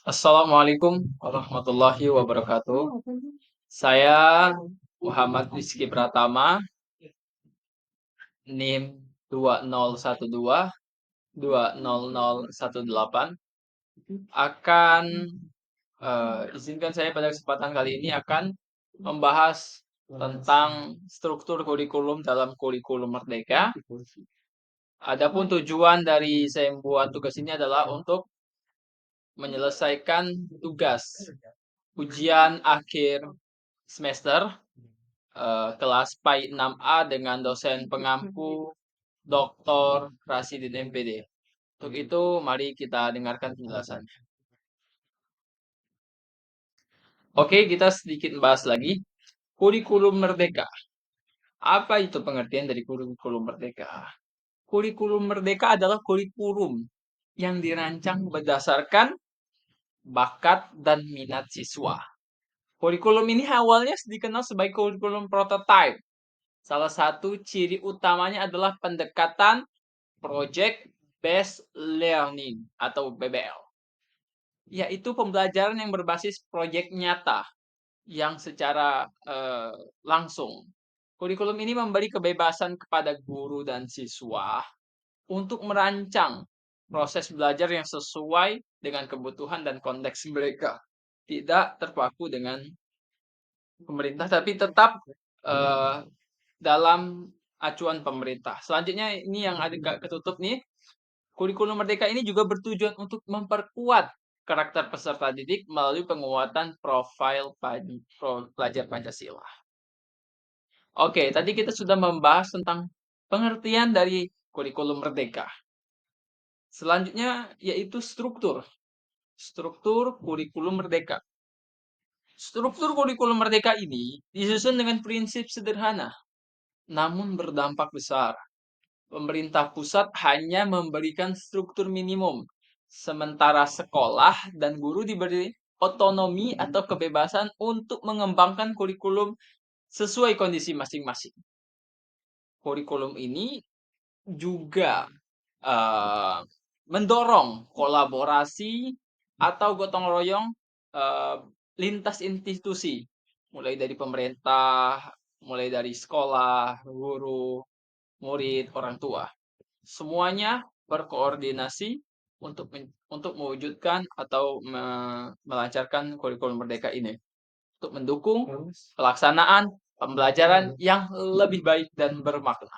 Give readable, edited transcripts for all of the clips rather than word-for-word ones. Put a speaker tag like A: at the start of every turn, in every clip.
A: Assalamualaikum warahmatullahi wabarakatuh. Saya Muhammad Rizky Pratama, NIM 2012 20018 akan izinkan saya pada kesempatan kali ini akan membahas tentang struktur kurikulum dalam kurikulum Merdeka. Adapun tujuan dari saya membuat tugas ini adalah untuk menyelesaikan tugas ujian akhir semester kelas PAI 6A dengan dosen pengampu Dr. Rasidin MPD. Untuk itu, mari kita dengarkan penjelasannya. Oke, kita sedikit membahas lagi. Kurikulum Merdeka. Apa itu pengertian dari kurikulum Merdeka? Kurikulum Merdeka adalah kurikulum yang dirancang berdasarkan bakat dan minat siswa. Kurikulum ini awalnya dikenal sebagai kurikulum prototype. Salah satu ciri utamanya adalah pendekatan Project Based Learning atau PBL, yaitu pembelajaran yang berbasis proyek nyata yang secara langsung. Kurikulum ini memberi kebebasan kepada guru dan siswa untuk merancang proses belajar yang sesuai dengan kebutuhan dan konteks mereka. Tidak terpaku dengan pemerintah, tapi tetap dalam acuan pemerintah. Selanjutnya ini yang agak ketutup nih. Kurikulum Merdeka ini juga bertujuan untuk memperkuat karakter peserta didik melalui penguatan profil pelajar Pancasila. Oke, tadi kita sudah membahas tentang pengertian dari kurikulum Merdeka. Selanjutnya yaitu struktur. Struktur kurikulum Merdeka. Struktur kurikulum Merdeka ini disusun dengan prinsip sederhana, namun berdampak besar. Pemerintah pusat hanya memberikan struktur minimum, sementara sekolah dan guru diberi otonomi atau kebebasan untuk mengembangkan kurikulum sesuai kondisi masing-masing. Kurikulum ini juga uh, mendorong kolaborasi atau gotong royong uh, lintas institusi, mulai dari pemerintah, mulai dari sekolah, guru, murid, orang tua. Semuanya berkoordinasi untuk mewujudkan atau melancarkan kurikulum Merdeka ini untuk mendukung pelaksanaan pembelajaran yang lebih baik dan bermakna.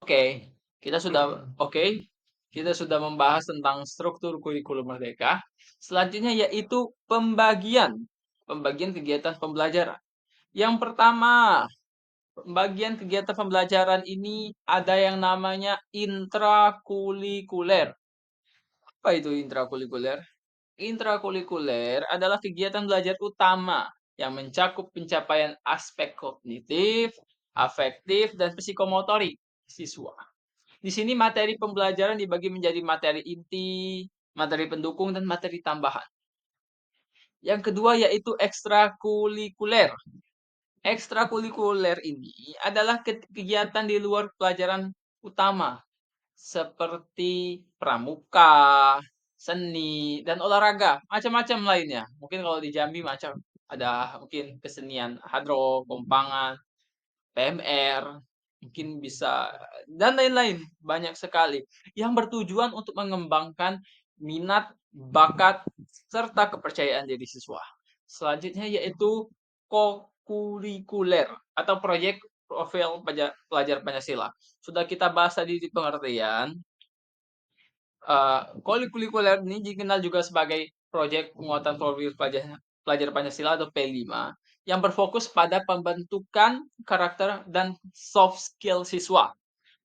A: Oke, kita sudah membahas tentang struktur kurikulum Merdeka. Selanjutnya yaitu pembagian kegiatan pembelajaran. Yang pertama, bagian kegiatan pembelajaran ini ada yang namanya intrakurikuler. Apa itu intrakurikuler? Intrakurikuler adalah kegiatan belajar utama yang mencakup pencapaian aspek kognitif, afektif, dan psikomotorik siswa. Di sini materi pembelajaran dibagi menjadi materi inti, materi pendukung, dan materi tambahan. Yang kedua yaitu ekstrakurikuler. Ekstrakurikuler ini adalah kegiatan di luar pelajaran utama seperti pramuka, seni, dan olahraga, macam-macam lainnya. Mungkin kalau di Jambi macam ada mungkin kesenian hadro, kompangan, PMR, mungkin bisa dan lain-lain, banyak sekali yang bertujuan untuk mengembangkan minat, bakat, serta kepercayaan diri siswa. Selanjutnya yaitu kokurikuler atau proyek profil pelajar Pancasila. Sudah kita bahas tadi di pengertian. Kokurikuler ini dikenal juga sebagai proyek penguatan profil pelajar Pancasila atau P5 yang berfokus pada pembentukan karakter dan soft skill siswa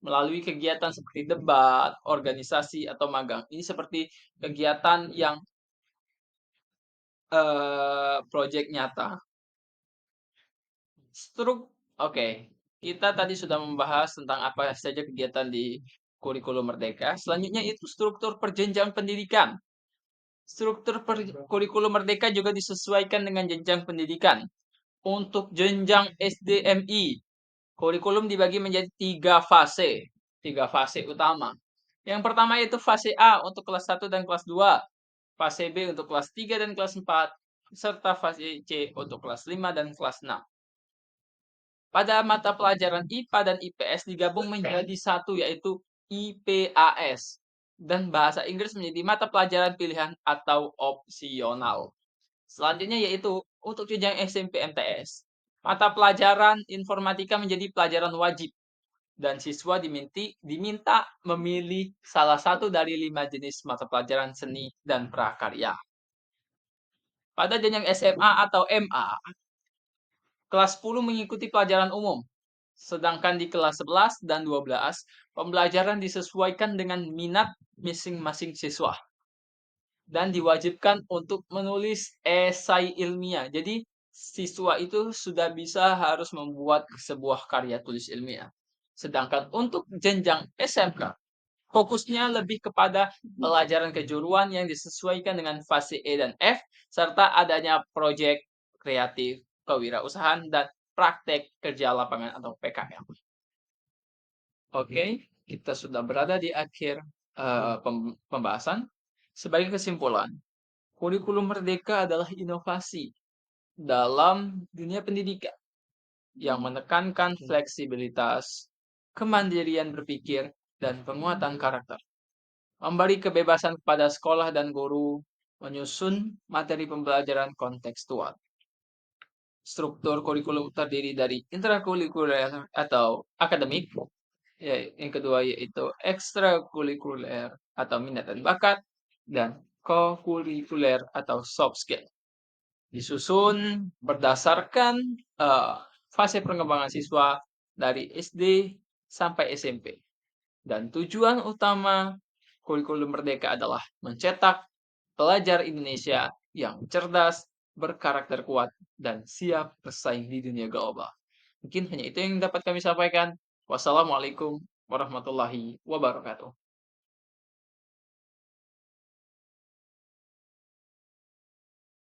A: melalui kegiatan seperti debat, organisasi, atau magang. Ini seperti kegiatan yang proyek nyata. Oke, kita tadi sudah membahas tentang apa saja kegiatan di kurikulum Merdeka. Selanjutnya itu struktur perjenjang pendidikan. Struktur kurikulum Merdeka juga disesuaikan dengan jenjang pendidikan. Untuk jenjang SDMI, kurikulum dibagi menjadi tiga fase utama. Yang pertama yaitu fase A untuk kelas 1 dan kelas 2, fase B untuk kelas 3 dan kelas 4, serta fase C untuk kelas 5 dan kelas 6. Pada mata pelajaran IPA dan IPS digabung menjadi satu yaitu IPAS dan bahasa Inggris menjadi mata pelajaran pilihan atau opsional. Selanjutnya yaitu untuk jenjang SMP MTS. Mata pelajaran informatika menjadi pelajaran wajib dan siswa diminta memilih salah satu dari 5 jenis mata pelajaran seni dan prakarya. Pada jenjang SMA atau MA, kelas 10 mengikuti pelajaran umum, sedangkan di kelas 11 dan 12, pembelajaran disesuaikan dengan minat masing-masing siswa dan diwajibkan untuk menulis esai ilmiah. Jadi, siswa itu sudah bisa harus membuat sebuah karya tulis ilmiah. Sedangkan untuk jenjang SMK, fokusnya lebih kepada pelajaran kejuruan yang disesuaikan dengan fase E dan F, serta adanya proyek kreatif, kewirausahaan, dan praktek kerja lapangan atau PKL. Oke, kita sudah berada di akhir pembahasan. Sebagai kesimpulan, kurikulum merdeka adalah inovasi dalam dunia pendidikan yang menekankan fleksibilitas, kemandirian berpikir, dan penguatan karakter. Memberi kebebasan kepada sekolah dan guru menyusun materi pembelajaran kontekstual. Struktur kurikulum terdiri dari intrakurikuler atau akademik, yang kedua yaitu ekstrakurikuler atau minat dan bakat, dan kokurikuler atau soft skill. Disusun berdasarkan fase pengembangan siswa dari SD sampai SMP. Dan tujuan utama kurikulum merdeka adalah mencetak pelajar Indonesia yang cerdas, berkarakter kuat, dan siap bersaing di dunia global. Mungkin hanya itu yang dapat kami sampaikan. Wassalamualaikum warahmatullahi wabarakatuh.